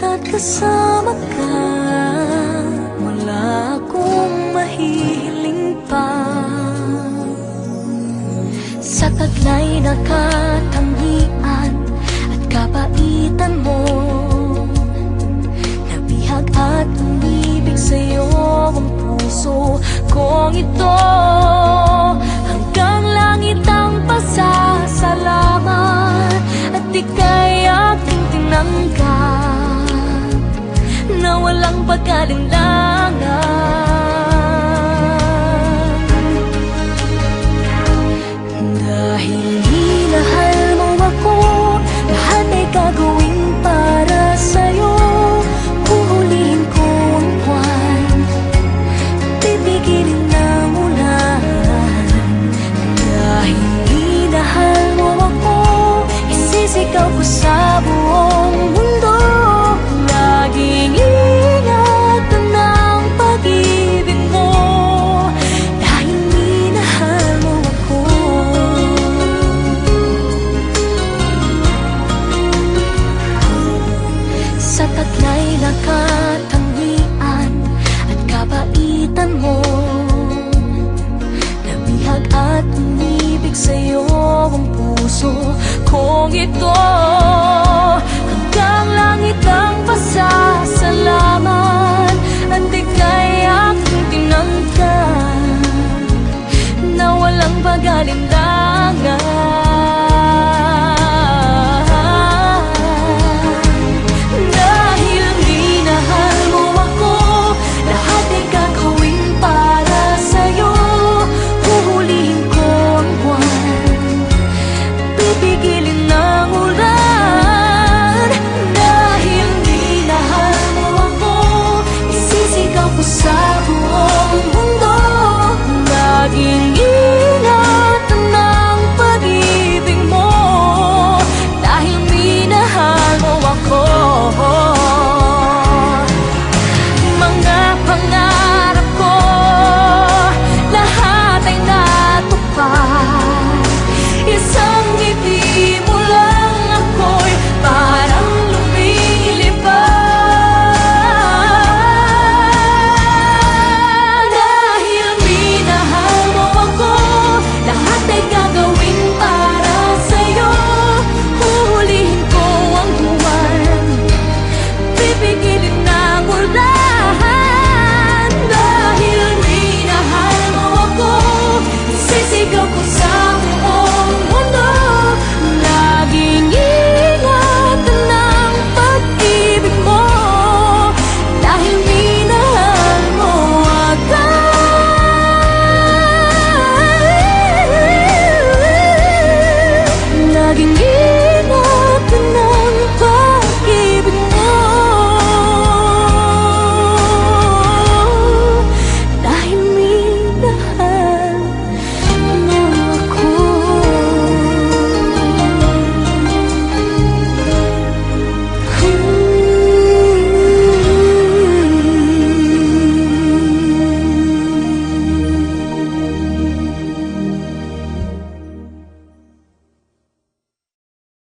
Basta't kasama ka, wala akong mahihiling pa. Sa taglay na katangian at kapaitan mo, nabihag at umibig sa'yo ang puso kong ito. Hanggang langit ang pasasalamat at ika'y aking tinanggap na walang pag-alinlangan. Dahil minahal mo ako, lahat ay gagawin para sa'yo. Huhulihin ko ang buwan, pipigilin ng ulan. Dahil minahal mo ako, isisigaw ko sa buong mundo. Laging ingatan ng pag-ibig mo, dahil minahal mo ako. Sa taglay na katangian at kabaitan mo, nabihag at umibig sa'yo ang puso kong ito.